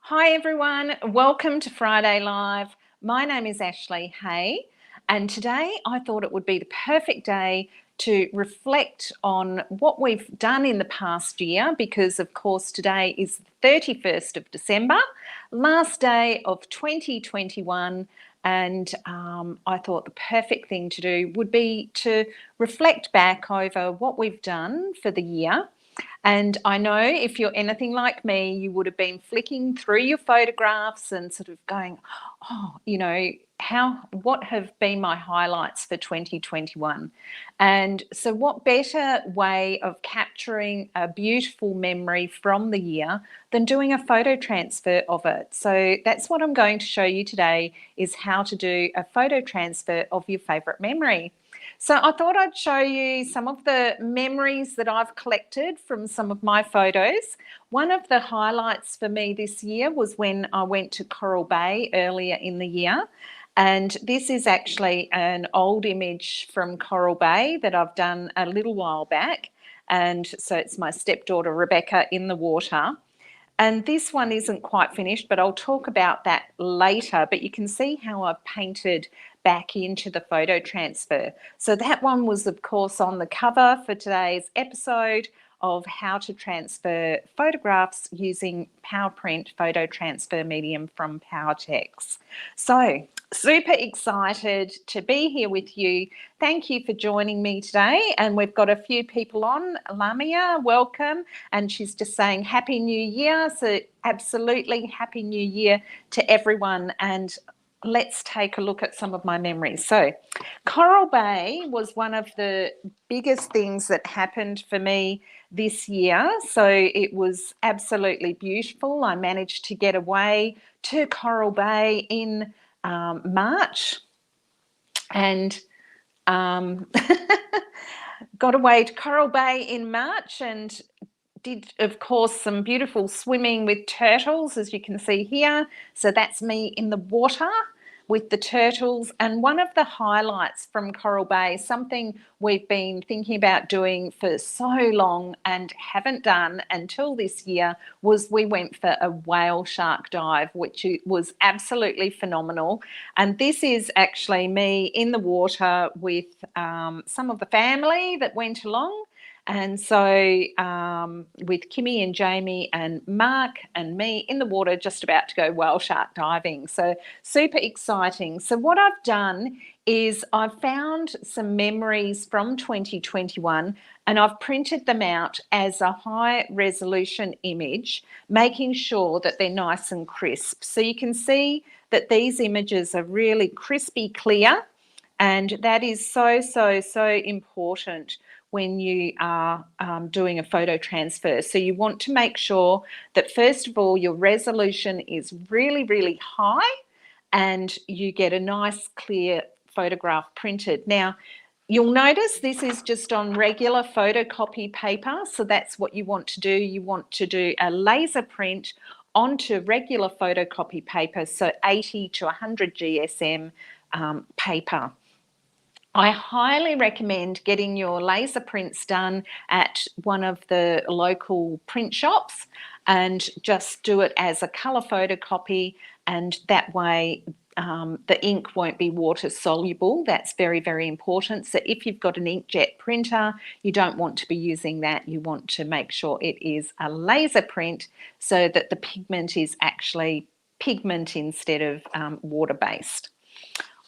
Hi everyone, welcome to Friday Live. My name is Ashley Hay, and today I thought it would be the perfect day to reflect on what we've done in the past year because, of course, today is the 31st of December, last day of 2021. And I thought the perfect thing to do would be to reflect back over what we've done for the year. And I know if you're anything like me, you would have been flicking through your photographs and sort of going, oh, what have been my highlights for 2021? And so what better way of capturing a beautiful memory from the year than doing a photo transfer of it? So that's what I'm going to show you today, is how to do a photo transfer of your favorite memory. So I thought I'd show you some of the memories that I've collected from some of my photos. One of the highlights for me this year was when I went to Coral Bay earlier in the year. And this is actually an old image from Coral Bay that I've done a little while back. And so it's my stepdaughter Rebecca in the water. And this one isn't quite finished, but I'll talk about that later. But you can see how I've painted back into the photo transfer. So that one was, of course, on the cover for today's episode of how to transfer photographs using Powerprint photo transfer medium from Powertex. So super excited to be here with you. Thank you for joining me today. And we've got a few people on. Lamia, welcome. And she's just saying Happy New Year. So absolutely Happy New Year to everyone. And let's take a look at some of my memories. So Coral Bay was one of the biggest things that happened for me this year. So it was absolutely beautiful. I managed to get away to Coral Bay in March and got away to Coral Bay in March and did, of course, some beautiful swimming with turtles, as you can see here. So that's me in the water with the turtles. And one of the highlights from Coral Bay, something we've been thinking about doing for so long and haven't done until this year, was we went for a whale shark dive, which was absolutely phenomenal. And this is actually me in the water with some of the family that went along. And so with Kimmy and Jamie and Mark and me in the water, just about to go whale shark diving. So super exciting. So what I've done is I've found some memories from 2021 and I've printed them out as a high resolution image, making sure that they're nice and crisp. So you can see that these images are really crispy clear, and that is so, so, so important when you are doing a photo transfer. So you want to make sure that, first of all, your resolution is really, really high and you get a nice clear photograph printed. Now, you'll notice this is just on regular photocopy paper. So that's what you want to do. You want to do a laser print onto regular photocopy paper, so 80 to 100 GSM paper. I highly recommend getting your laser prints done at one of the local print shops and just do it as a colour photocopy, and that way the ink won't be water soluble. That's very, very important. So if you've got an inkjet printer, you don't want to be using that. You want to make sure it is a laser print so that the pigment is actually pigment instead of water-based.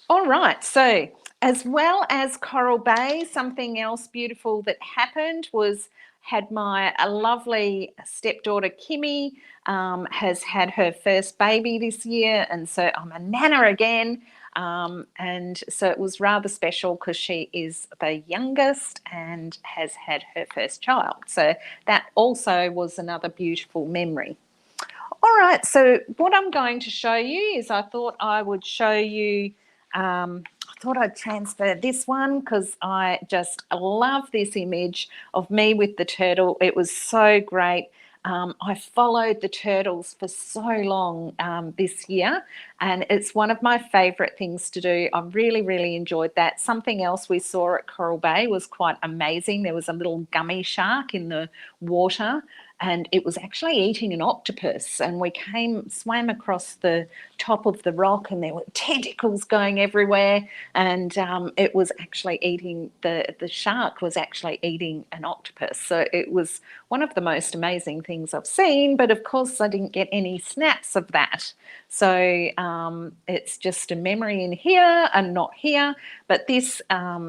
All right, so as well as Coral Bay, something else beautiful that happened was had my lovely stepdaughter Kimmy has had her first baby this year, and so I'm a nana again, and so it was rather special because she is the youngest and has had her first child. So that also was another beautiful memory. All right, so what I'm going to show you is I thought I would show you I thought I'd transfer this one because I just love this image of me with the turtle. It was so great. I followed the turtles for so long this year, and it's one of my favourite things to do. I really, really enjoyed that. Something else we saw at Coral Bay was quite amazing. There was a little gummy shark in the water, and it was actually eating an octopus, and we swam across the top of the rock, and there were tentacles going everywhere, and it was actually eating, the shark was actually eating an octopus. So it was one of the most amazing things I've seen, but of course I didn't get any snaps of that. So it's just a memory in here and not here, but this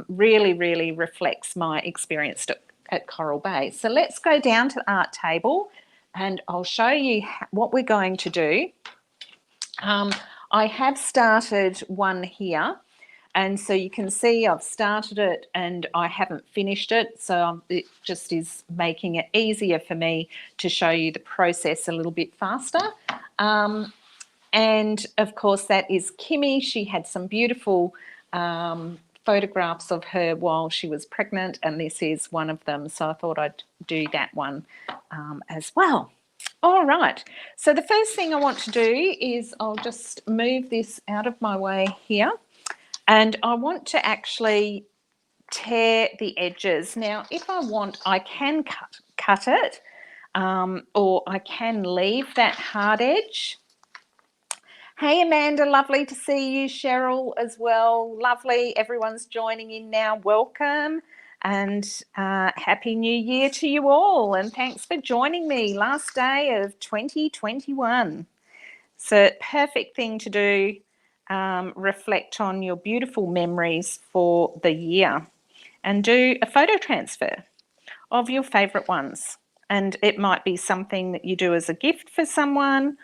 really, really reflects my experience at Coral Bay. So let's go down to the art table and I'll show you what we're going to do. I have started one here, and so you can see I've started it and I haven't finished it, so it just is making it easier for me to show you the process a little bit faster. And of course that is Kimmy. She had some beautiful photographs of her while she was pregnant, and this is one of them, so I thought I'd do that one as well. All right, so the first thing I want to do is I'll just move this out of my way here, and I want to actually tear the edges. Now if I want, I can cut it, or I can leave that hard edge. Hey Amanda, lovely to see you. Cheryl as well, lovely. Everyone's joining in now. Welcome, and Happy New Year to you all, and thanks for joining me. Last day of 2021. So perfect thing to do, reflect on your beautiful memories for the year and do a photo transfer of your favourite ones. And it might be something that you do as a gift for someone.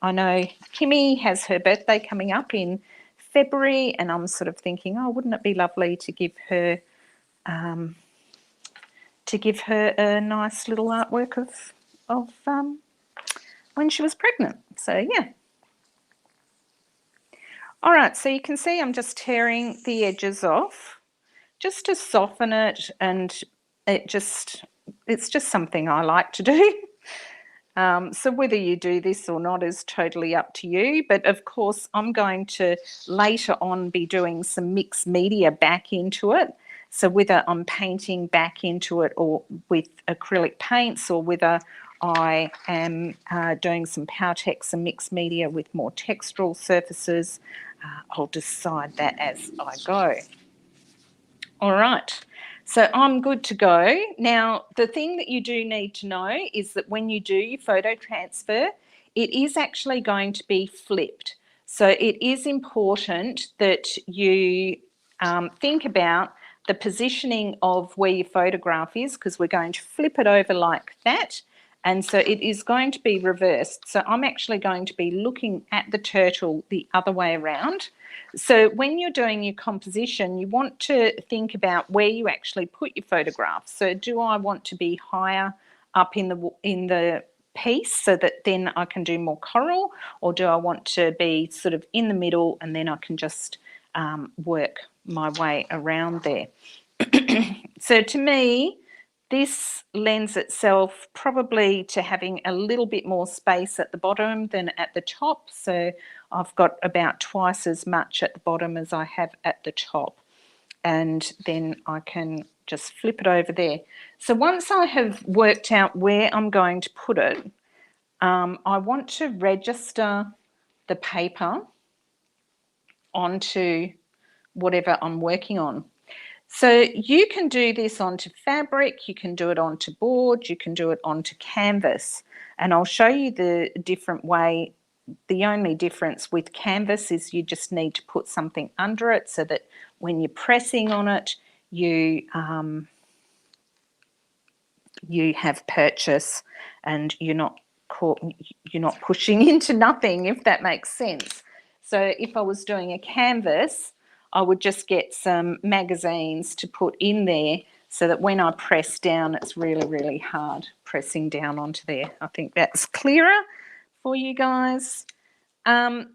I know Kimmy has her birthday coming up in February, and I'm sort of thinking, oh, wouldn't it be lovely to give her a nice little artwork of when she was pregnant. So yeah. All right, so you can see I'm just tearing the edges off just to soften it, and it's just something I like to do. So whether you do this or not is totally up to you. But of course, I'm going to later on be doing some mixed media back into it. So whether I'm painting back into it or with acrylic paints, or whether I am doing some Powertex and mixed media with more textural surfaces, I'll decide that as I go. All right. So I'm good to go. Now, the thing that you do need to know is that when you do your photo transfer, it is actually going to be flipped. So it is important that you think about the positioning of where your photograph is, because we're going to flip it over like that. And so it is going to be reversed. So I'm actually going to be looking at the turtle the other way around. So when you're doing your composition, you want to think about where you actually put your photograph. So do I want to be higher up in the piece so that then I can do more coral, or do I want to be sort of in the middle and then I can just work my way around there? So to me, this lends itself probably to having a little bit more space at the bottom than at the top. So I've got about twice as much at the bottom as I have at the top. And then I can just flip it over there. So once I have worked out where I'm going to put it, I want to register the paper onto whatever I'm working on. So you can do this onto fabric, you can do it onto board, you can do it onto canvas, and I'll show you the different way. The only difference with canvas is you just need to put something under it so that when you're pressing on it, you have purchase and you're not pushing into nothing, if that makes sense. So if I was doing a canvas, I would just get some magazines to put in there so that when I press down, it's really, really hard pressing down onto there. I think that's clearer for you guys. And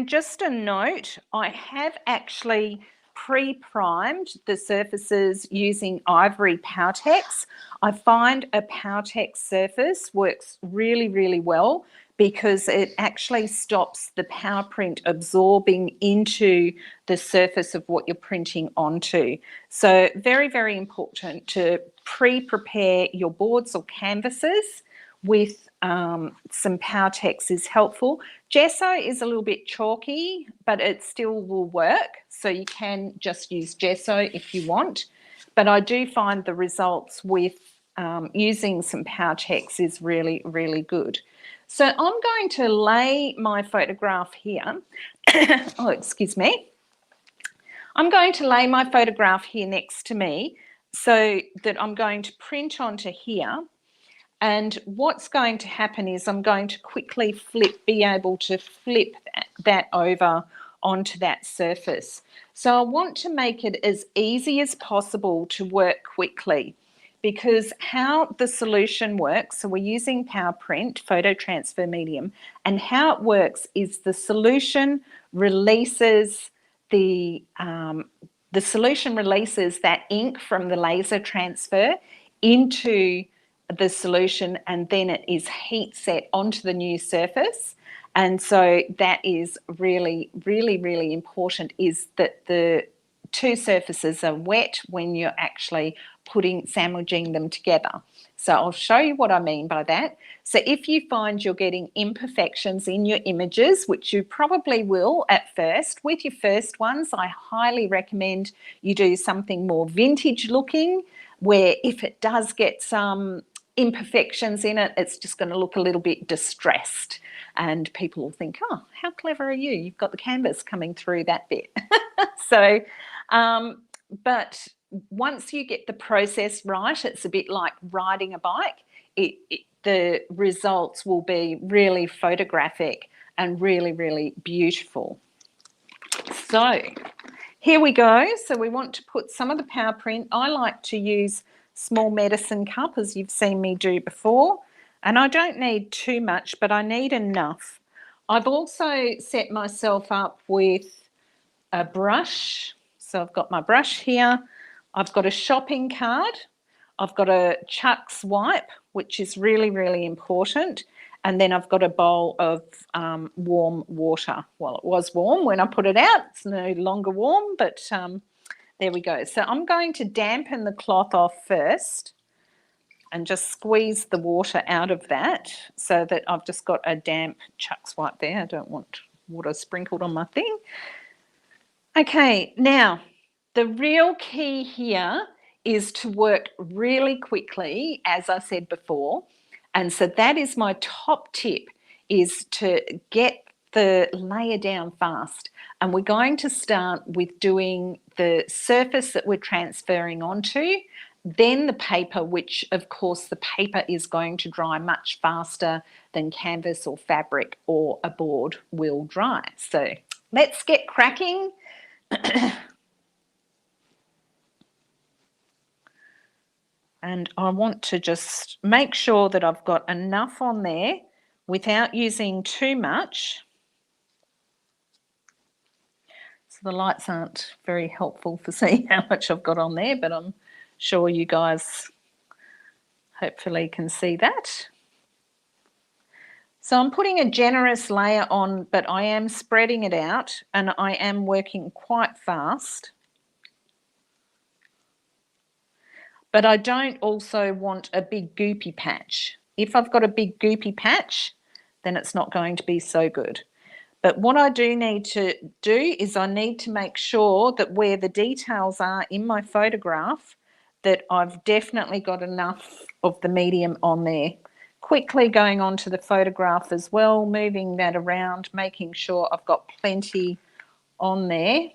just a note, I have actually pre-primed the surfaces using Ivory Powertex. I find a Powertex surface works really, really well because it actually stops the Powerprint absorbing into the surface of what you're printing onto. So very, very important to pre-prepare your boards or canvases with some Powertex is helpful. Gesso is a little bit chalky, but it still will work. So you can just use gesso if you want. But I do find the results with using some Powertex is really, really good. So I'm going to lay my photograph here. Oh, excuse me. I'm going to lay my photograph here next to me so that I'm going to print onto here. And what's going to happen is I'm going to quickly be able to flip that over onto that surface. So I want to make it as easy as possible to work quickly, because how the solution works, so we're using Powerprint, photo transfer medium, and how it works is the solution releases that ink from the laser transfer into the solution, and then it is heat set onto the new surface. And so that is really, really, really important, is that the two surfaces are wet when you're actually sandwiching them together. So I'll show you what I mean by that. So if you find you're getting imperfections in your images, which you probably will at first, with your first ones, I highly recommend you do something more vintage looking, where if it does get some imperfections in it, it's just going to look a little bit distressed, and people will think, oh, how clever are you? You've got the canvas coming through that bit. So, but once you get the process right, it's a bit like riding a bike. The results will be really photographic and really, really beautiful. So here we go. So we want to put some of the Powerprint. I like to use small medicine cup, as you've seen me do before, and I don't need too much, but I need enough. I've also set myself up with a brush. So I've got my brush here, I've got a shopping cart, I've got a Chuck's wipe, which is really, really important, and then I've got a bowl of warm water. Well, it was warm when I put it out, it's no longer warm, but there we go. So I'm going to dampen the cloth off first and just squeeze the water out of that so that I've just got a damp Chuck's wipe there. I don't want water sprinkled on my thing. Okay, now the real key here is to work really quickly, as I said before. And so that is my top tip, is to get the layer down fast. And we're going to start with doing the surface that we're transferring onto, then the paper, which of course the paper is going to dry much faster than canvas or fabric or a board will dry. So let's get cracking. And I want to just make sure that I've got enough on there without using too much. So the lights aren't very helpful for seeing how much I've got on there, but I'm sure you guys hopefully can see that. So I'm putting a generous layer on, but I am spreading it out and I am working quite fast. But I don't also want a big goopy patch. If I've got a big goopy patch, then it's not going to be so good. But what I do need to do is I need to make sure that where the details are in my photograph, that I've definitely got enough of the medium on there. Quickly going on to the photograph as well, moving that around, making sure I've got plenty on there.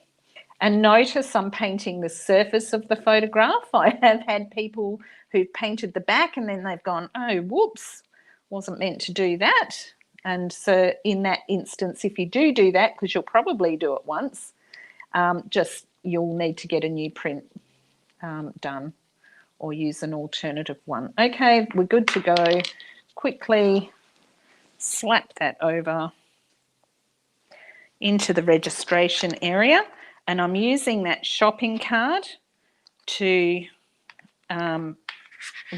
And notice I'm painting the surface of the photograph. I have had people who've painted the back and then they've gone, oh, whoops, wasn't meant to do that. And so in that instance, if you do that, because you'll probably do it once, you'll need to get a new print done or use an alternative one. Okay, we're good to go. Quickly slap that over into the registration area. And I'm using that shopping card to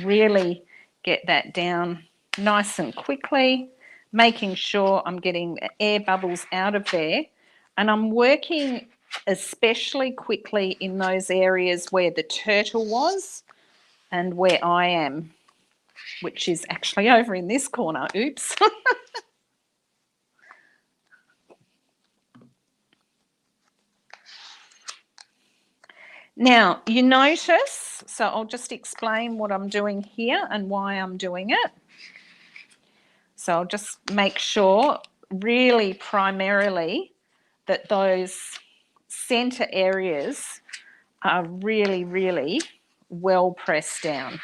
really get that down nice and quickly, making sure I'm getting the air bubbles out of there. And I'm working especially quickly in those areas where the turtle was and where I am, which is actually over in this corner. Oops. Now, you notice, so I'll just explain what I'm doing here and why I'm doing it. So I'll just make sure really primarily that those centre areas are really, really well pressed down.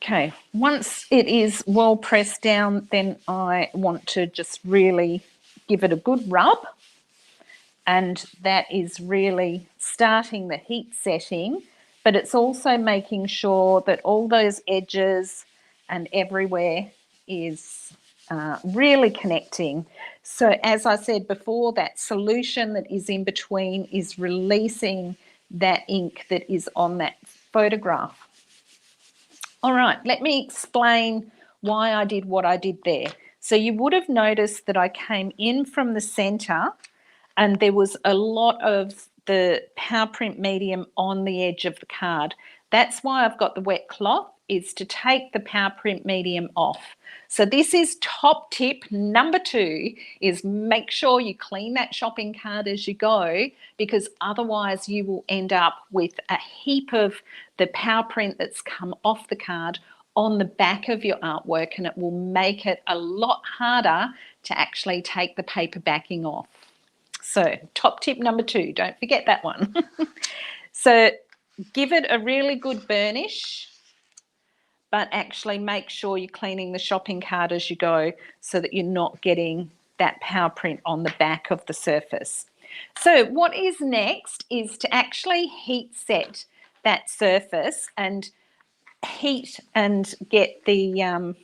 Okay, once it is well pressed down, then I want to just really give it a good rub. And that is really starting the heat setting, but it's also making sure that all those edges and everywhere is really connecting. So as I said before, that solution that is in between is releasing that ink that is on that photograph. All right, let me explain why I did what I did there. So you would have noticed that I came in from the centre and there was a lot of the Powerprint medium on the edge of the card. That's why I've got the wet cloth, is to take the Powerprint medium off. So this is top tip number 2, is make sure you clean that shopping card as you go, because otherwise you will end up with a heap of the Powerprint that's come off the card on the back of your artwork, and it will make it a lot harder to actually take the paper backing off. So top tip number 2, don't forget that one. So give it a really good burnish, but actually make sure you're cleaning the shopping card as you go so that you're not getting that Powerprint on the back of the surface. So what is next is to actually heat set that surface and heat and get the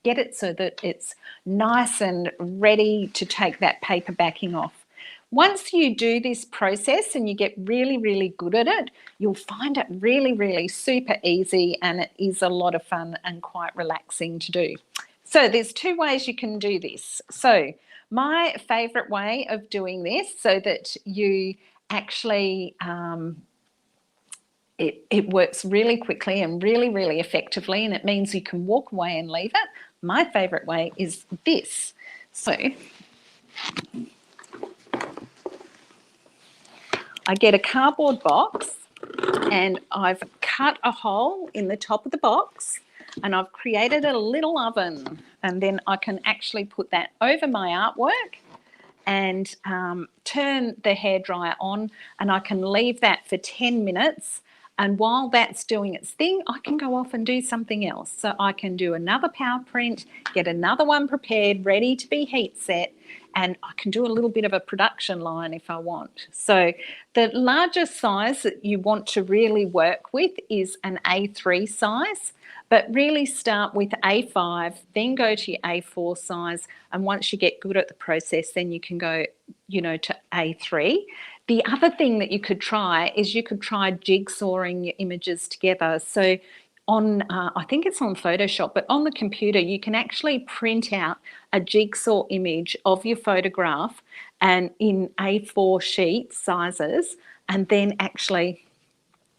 get it so that it's nice and ready to take that paper backing off. Once you do this process and you get really, really good at it, you'll find it really, really super easy, and it is a lot of fun and quite relaxing to do. So there's 2 ways you can do this. So my favourite way of doing this, so that you actually it works really quickly and really, really effectively, and it means you can walk away and leave it. My favourite way is this. So I get a cardboard box and I've cut a hole in the top of the box and I've created a little oven, and then I can actually put that over my artwork and turn the hairdryer on, and I can leave that for 10 minutes. And while that's doing its thing, I can go off and do something else. So I can do another Powerprint, get another one prepared, ready to be heat set, and I can do a little bit of a production line if I want. So the largest size that you want to really work with is an A3 size, but really start with A5, then go to your A4 size, and once you get good at the process, then you can go, to A3. The other thing that you could try is you could try jigsawing your images together. So on, I think it's on Photoshop, but on the computer, you can actually print out a jigsaw image of your photograph and in A4 sheet sizes, and then actually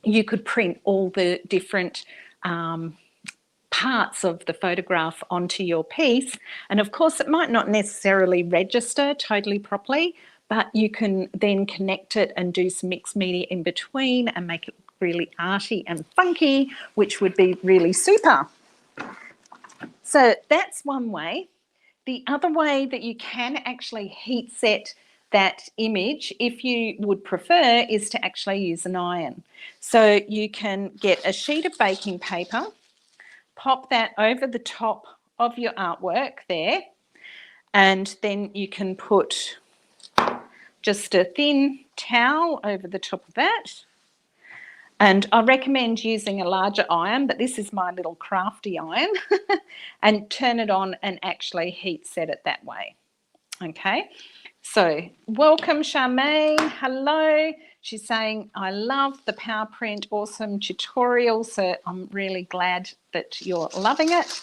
you could print all the different parts of the photograph onto your piece. And of course, it might not necessarily register totally properly, but you can then connect it and do some mixed media in between and make it really arty and funky, which would be really super. So that's one way. The other way that you can actually heat set that image, if you would prefer, is to actually use an iron. So you can get a sheet of baking paper, pop that over the top of your artwork there, and then you can put just a thin towel over the top of that, And I recommend using a larger iron, but this is my little crafty iron, and turn it on and actually heat set it that way. Okay, so welcome Charmaine, hello. She's saying, I love the Powerprint, awesome tutorial. So I'm really glad that you're loving it.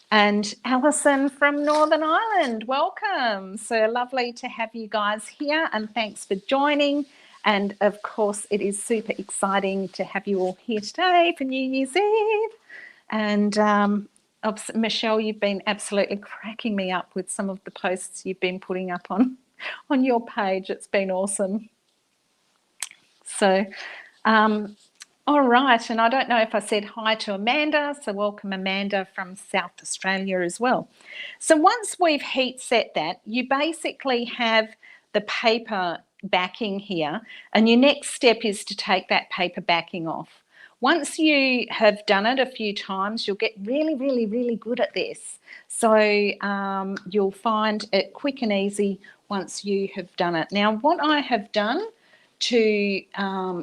And Alison from Northern Ireland, welcome. So lovely to have you guys here, and thanks for joining. And of course, it is super exciting to have you all here today for New Year's Eve. And Michelle, you've been absolutely cracking me up with some of the posts you've been putting up on your page. It's been awesome. So, all right, and I don't know if I said hi to Amanda, so welcome Amanda from South Australia as well. So once we've heat set that, you basically have the paper backing here, and your next step is to take that paper backing off. Once you have done it a few times, you'll get really, really, really good at this. So you'll find it quick and easy once you have done it. Now, what I have done to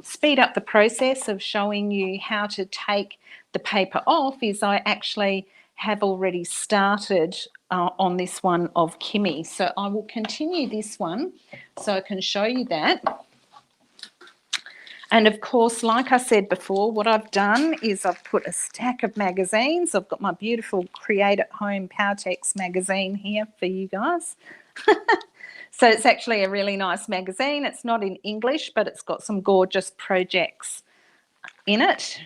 speed up the process of showing you how to take the paper off is I actually have already started on this one of Kimmy. So I will continue this one so I can show you that. And of course, like I said before, what I've done is I've put a stack of magazines. I've got my beautiful Create at Home Powertex magazine here for you guys. So it's actually a really nice magazine. It's not in English, but it's got some gorgeous projects in it.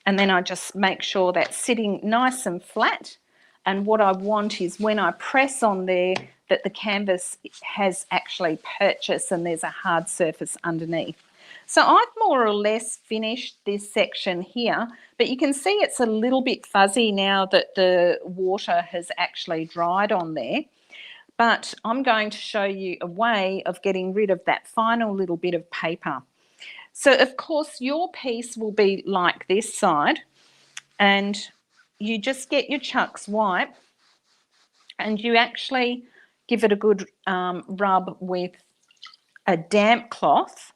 And then I just make sure that's sitting nice and flat. And what I want is when I press on there that the canvas has actually purchased and there's a hard surface underneath. So I've more or less finished this section here, but you can see it's a little bit fuzzy now that the water has actually dried on there. But I'm going to show you a way of getting rid of that final little bit of paper. So of course your piece will be like this side, and you just get your Chuck's wipe and you actually give it a good rub with a damp cloth.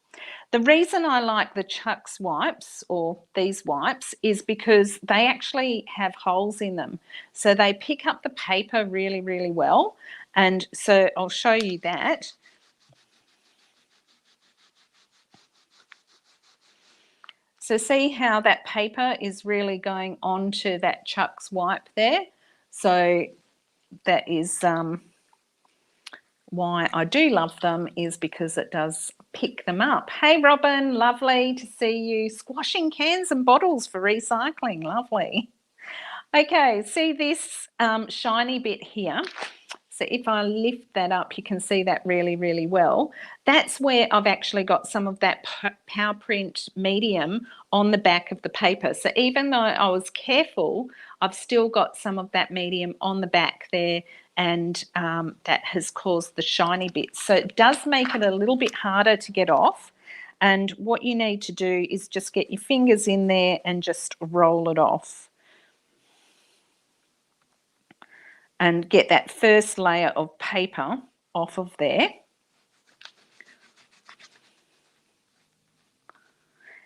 The reason I like the Chuck's wipes, or these wipes, is because they actually have holes in them. So they pick up the paper really, really well. And so I'll show you that. So see how that paper is really going onto that Chuck's wipe there. So that is why I do love them, is because it does pick them up. Hey Robin, lovely to see you. Squashing cans and bottles for recycling, lovely. Okay, see this shiny bit here? So if I lift that up, you can see that really, really well. That's where I've actually got some of that Powerprint medium on the back of the paper. So even though I was careful, I've still got some of that medium on the back there, and that has caused the shiny bits. So it does make it a little bit harder to get off. And what you need to do is just get your fingers in there and just roll it off. And get that first layer of paper off of there.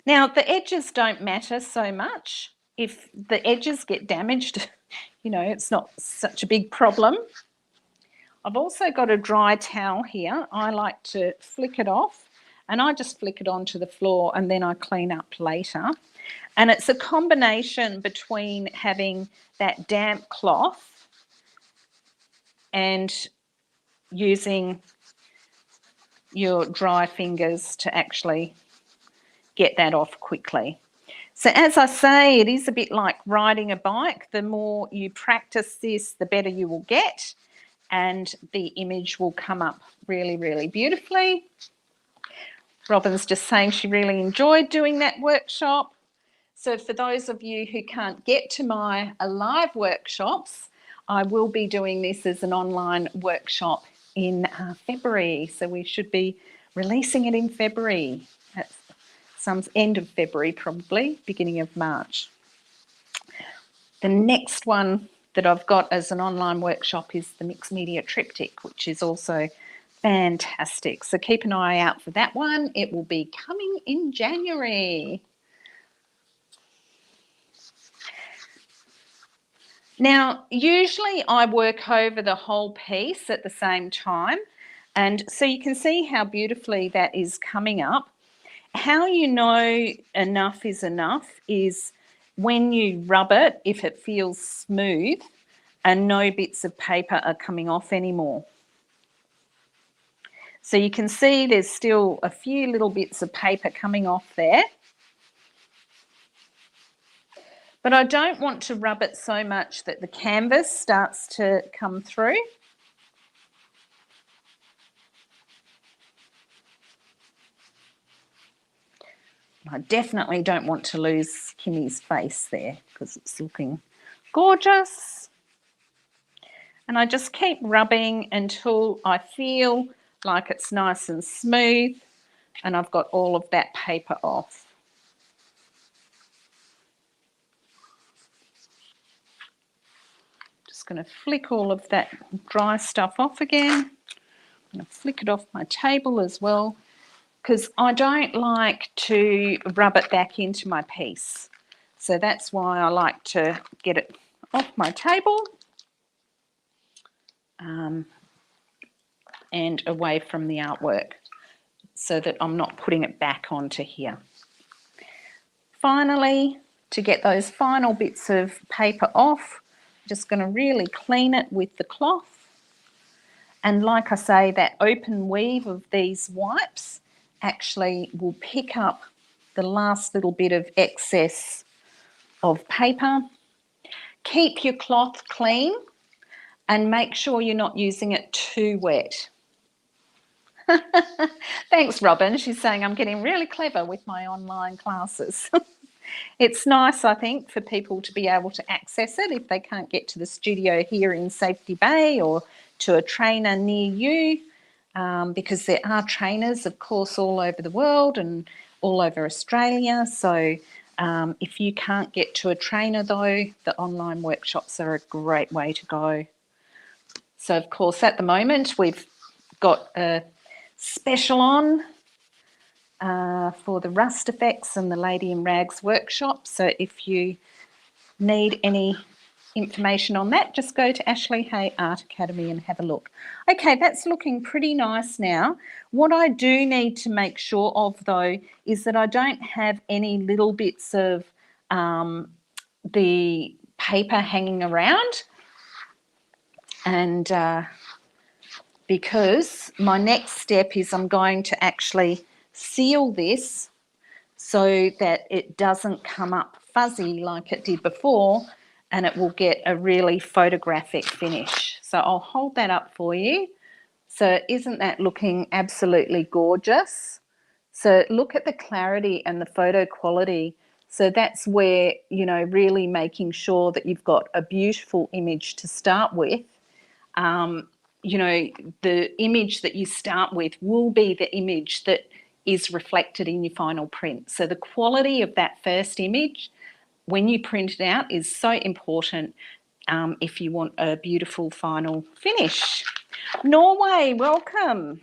Now, the edges don't matter so much. If the edges get damaged, you know, it's not such a big problem. I've also got a dry towel here. I like to flick it off, and I just flick it onto the floor and then I clean up later. And it's a combination between having that damp cloth and using your dry fingers to actually get that off quickly. So as I say, it is a bit like riding a bike. The more you practice this, the better you will get, and the image will come up really, really beautifully. Robin's just saying she really enjoyed doing that workshop. So for those of you who can't get to my live workshops, I will be doing this as an online workshop in February. So we should be releasing it in February, at some end of February, probably beginning of March. The next one that I've got as an online workshop is the Mixed Media Triptych, which is also Fantastic. So keep an eye out for that one. It will be coming in January. Now, usually I work over the whole piece at the same time. And so you can see how beautifully that is coming up. How you know enough is enough is when you rub it, if it feels smooth and no bits of paper are coming off anymore. So you can see there's still a few little bits of paper coming off there. But I don't want to rub it so much that the canvas starts to come through. I definitely don't want to lose Kimmy's face there because it's looking gorgeous. And I just keep rubbing until I feel like it's nice and smooth and I've got all of that paper off. Just going to flick all of that dry stuff off again. I'm going to flick it off my table as well because I don't like to rub it back into my piece. So that's why I like to get it off my table and away from the artwork so that I'm not putting it back onto here. Finally, to get those final bits of paper off, I'm just going to really clean it with the cloth. And like I say, that open weave of these wipes actually will pick up the last little bit of excess of paper. Keep your cloth clean and make sure you're not using it too wet. Thanks, Robin. She's saying I'm getting really clever with my online classes. It's nice, I think, for people to be able to access it if they can't get to the studio here in Safety Bay or to a trainer near you, because there are trainers, of course, all over the world and all over Australia. So if you can't get to a trainer, though, the online workshops are a great way to go. So, of course, at the moment, we've got a special on for the Rust Effects and the Lady in Rags workshop. So if you need any information on that, just go to Ashley Hay Art Academy and have a look. Okay, that's looking pretty nice now. What I do need to make sure of, though, is that I don't have any little bits of the paper hanging around. And because my next step is I'm going to actually seal this so that it doesn't come up fuzzy like it did before, and it will get a really photographic finish. So I'll hold that up for you. So isn't that looking absolutely gorgeous? So look at the clarity and the photo quality. So that's where, you know, really making sure that you've got a beautiful image to start with. You know, the image that you start with will be the image that is reflected in your final print. So the quality of that first image when you print it out is so important if you want a beautiful final finish. Norway, welcome.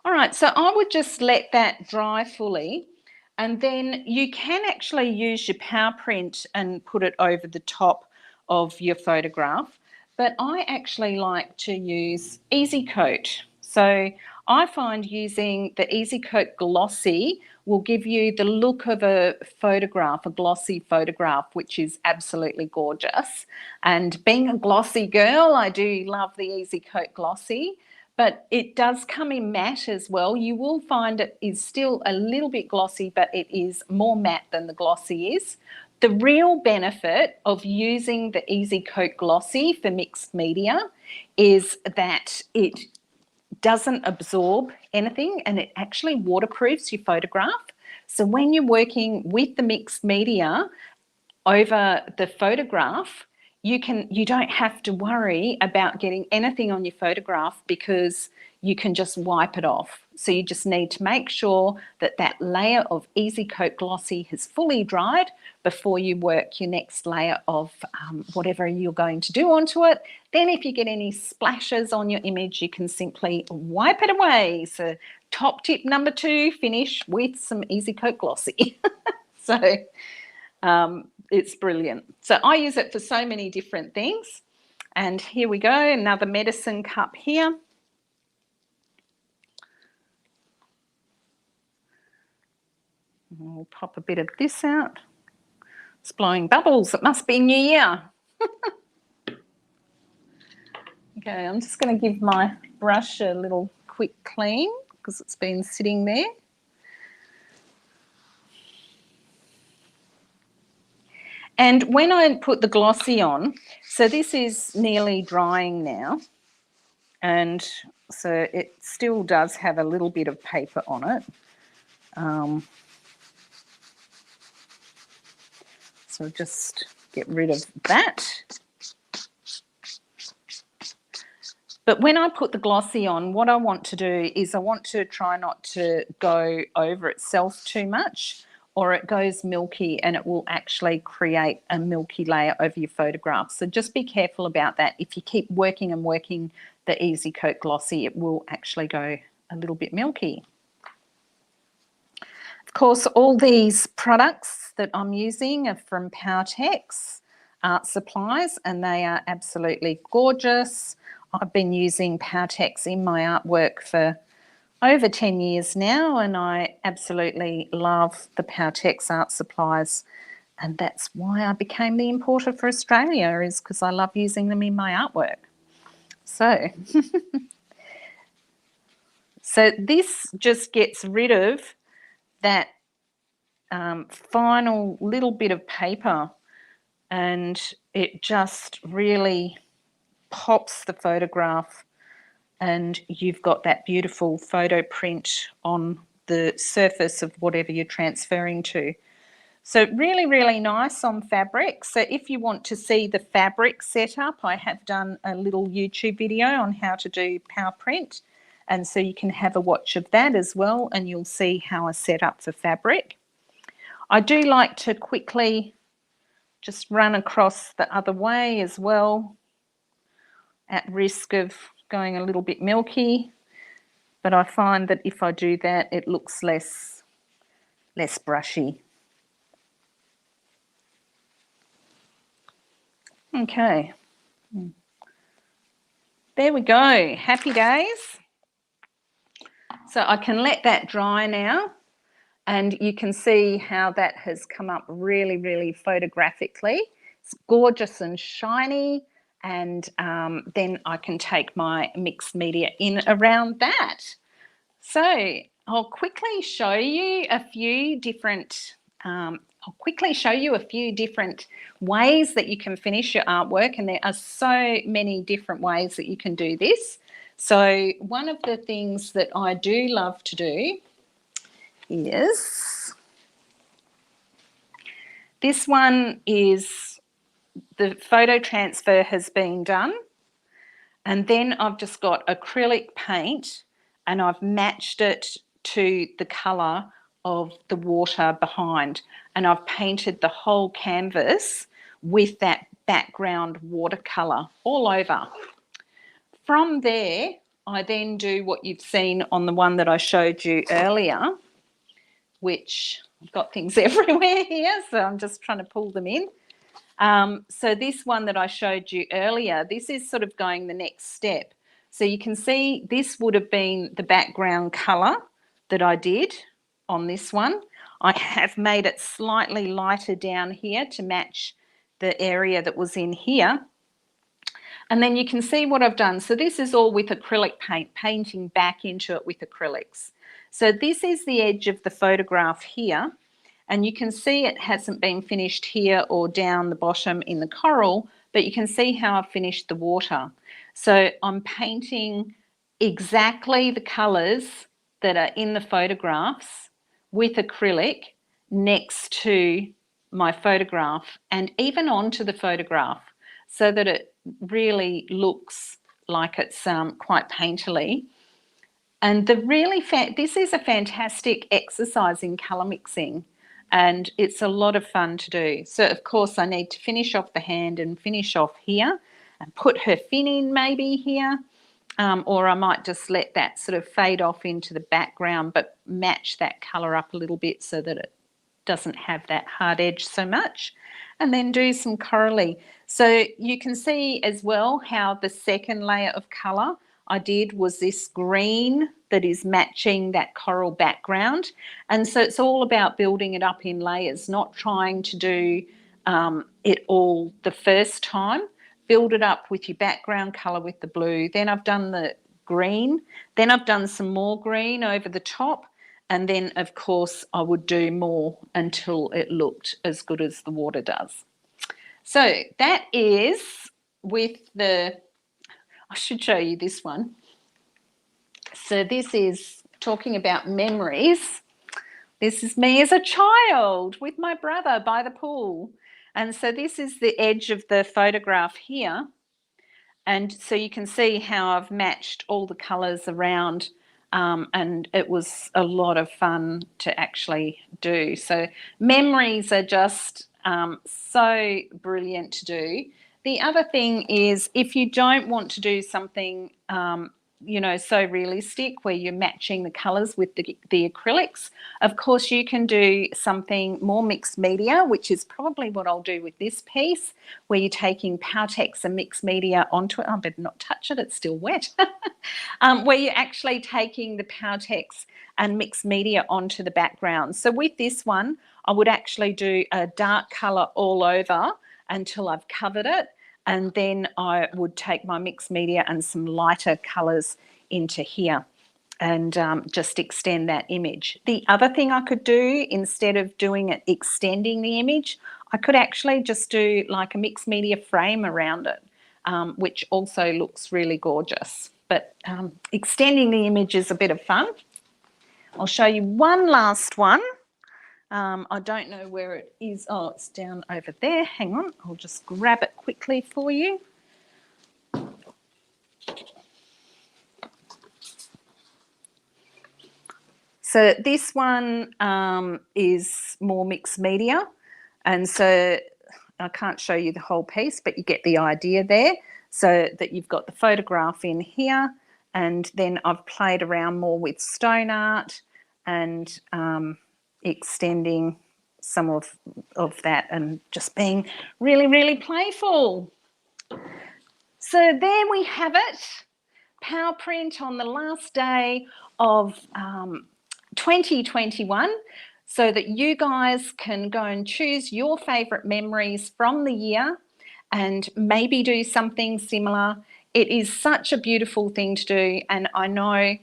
All right, so I would just let that dry fully, and then you can actually use your Powerprint and put it over the top of your photograph. But I actually like to use Easycoat. So I find using the Easycoat Glossy will give you the look of a photograph, a glossy photograph, which is absolutely gorgeous. And being a glossy girl, I do love the Easycoat Glossy, but it does come in matte as well. You will find it is still a little bit glossy, but it is more matte than the glossy is. The real benefit of using the Easycoat Glossy for mixed media is that it doesn't absorb anything and it actually waterproofs your photograph. So when you're working with the mixed media over the photograph, you don't have to worry about getting anything on your photograph because you can just wipe it off. So you just need to make sure that that layer of Easycoat Glossy has fully dried before you work your next layer of whatever you're going to do onto it. Then if you get any splashes on your image, you can simply wipe it away. So top tip number 2, finish with some Easycoat Glossy. So it's brilliant. So I use it for so many different things. And here we go, another medicine cup here. We'll pop a bit of this out. It's blowing bubbles. It must be New Year. Okay, I'm just going to give my brush a little quick clean because it's been sitting there. And when I put the glossy on, so this is nearly drying now, and so it still does have a little bit of paper on it. So just get rid of that. But when I put the glossy on, what I want to do is I want to try not to go over itself too much, or it goes milky and it will actually create a milky layer over your photograph. So just be careful about that. If you keep working and working the Easycoat Glossy, it will actually go a little bit milky. Of course, all these products that I'm using are from Powertex Art Supplies, and they are absolutely gorgeous. I've been using Powertex in my artwork for over 10 years now, and I absolutely love the Powertex Art Supplies, and that's why I became the importer for Australia, is because I love using them in my artwork. So, so this just gets rid of that final little bit of paper, and it just really pops the photograph, and you've got that beautiful photo print on the surface of whatever you're transferring to. So really, really nice on fabric. So if you want to see the fabric setup, I have done a little YouTube video on how to do Powerprint, and so you can have a watch of that as well, and you'll see how I set up for fabric. I do like to quickly just run across the other way as well, at risk of going a little bit milky, but I find that if I do that, it looks less brushy. Okay, there we go, happy days. So I can let that dry now, and you can see how that has come up really, really photographically. It's gorgeous and shiny, and then I can take my mixed media in around that. So I'll quickly show you a few different ways that you can finish your artwork, and there are so many different ways that you can do this. So one of the things that I do love to do is this one. Is the photo transfer has been done, and then I've just got acrylic paint and I've matched it to the colour of the water behind, and I've painted the whole canvas with that background watercolour all over. From there, I then do what you've seen on the one that I showed you earlier, which I've got things everywhere here, so I'm just trying to pull them in. So this one that I showed you earlier, this is sort of going the next step. So you can see this would have been the background colour that I did on this one. I have made it slightly lighter down here to match the area that was in here. And then you can see what I've done. So this is all with acrylic paint, painting back into it with acrylics. So this is the edge of the photograph here, and you can see it hasn't been finished here or down the bottom in the coral, but you can see how I've finished the water. So I'm painting exactly the colours that are in the photographs with acrylic next to my photograph and even onto the photograph. so that it really looks like it's quite painterly. And this is a fantastic exercise in colour mixing, and it's a lot of fun to do. So of course I need to finish off the hand and finish off here and put her fin in maybe here, or I might just let that sort of fade off into the background but match that colour up a little bit so that it doesn't have that hard edge so much, and then do some corally. So you can see as well how the second layer of colour I did was this green that is matching that coral background. And so it's all about building it up in layers, not trying to do it all the first time. Build it up with your background colour with the blue. Then I've done the green. Then I've done some more green over the top. And then, of course, I would do more until it looked as good as the water does. So that is with the... I should show you this one. So this is talking about memories. This is me as a child with my brother by the pool. And so this is the edge of the photograph here. And so you can see how I've matched all the colours around, and it was a lot of fun to actually do. So memories are just so brilliant to do. The other thing is, if you don't want to do something, you know, so realistic where you're matching the colours with the acrylics, of course you can do something more mixed media, which is probably what I'll do with this piece, where you're taking Powertex and mixed media onto it. I better not touch it, it's still wet. Where you're actually taking the Powertex and mixed media onto the background. So with this one, I would actually do a dark colour all over until I've covered it, and then I would take my mixed media and some lighter colours into here and just extend that image. The other thing I could do, instead of doing it extending the image, I could actually just do like a mixed media frame around it, which also looks really gorgeous. But extending the image is a bit of fun. I'll show you one last one. I don't know where it is. Oh, it's down over there. Hang on, I'll just grab it quickly for you. So this one is more mixed media, and so I can't show you the whole piece, but you get the idea there. So that you've got the photograph in here, and then I've played around more with stone art and extending some of that and just being really, really playful. So there we have it, Powerprint on the last day of 2021, so that you guys can go and choose your favourite memories from the year and maybe do something similar. It is such a beautiful thing to do, and I know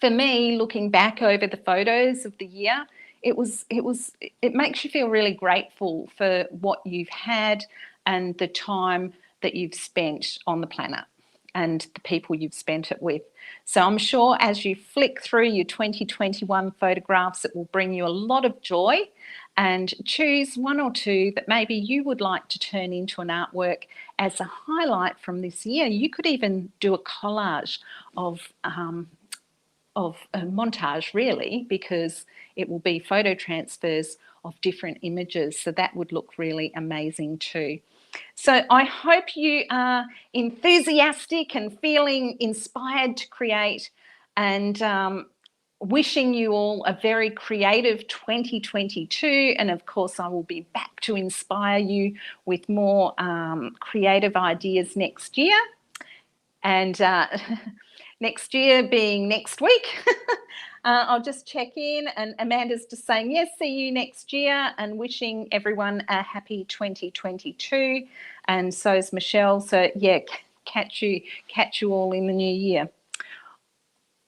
for me, looking back over the photos of the year, it makes you feel really grateful for what you've had and the time that you've spent on the planet and the people you've spent it with. So I'm sure as you flick through your 2021 photographs, it will bring you a lot of joy, and choose one or two that maybe you would like to turn into an artwork as a highlight from this year. You could even do a collage of a montage, really, because it will be photo transfers of different images. So that would look really amazing too. So I hope you are enthusiastic and feeling inspired to create, and wishing you all a very creative 2022. And of course, I will be back to inspire you with more creative ideas next year. And next year being next week. I'll just check in, and Amanda's just saying, yes, see you next year, and wishing everyone a happy 2022. And so is Michelle. So yeah, catch you all in the new year.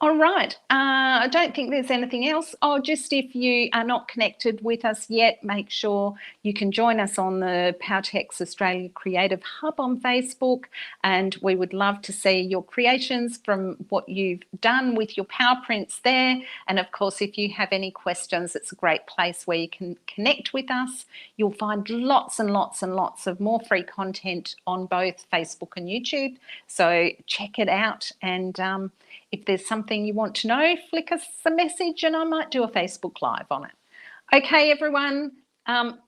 All right. I don't think there's anything else. Oh, just if you are not connected with us yet, make sure you can join us on the Powertex Australia Creative Hub on Facebook, and we would love to see your creations from what you've done with your Powerprints there. And of course, if you have any questions, it's a great place where you can connect with us. You'll find lots and lots and lots of more free content on both Facebook and YouTube. So check it out, and if there's something you want to know, flick us a message and I might do a Facebook Live on it. Okay, everyone,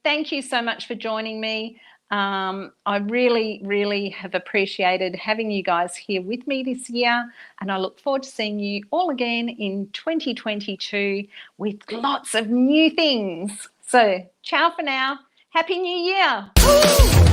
thank you so much for joining me. I really, really have appreciated having you guys here with me this year, and I look forward to seeing you all again in 2022 with lots of new things. So, ciao for now. Happy New Year. Woo!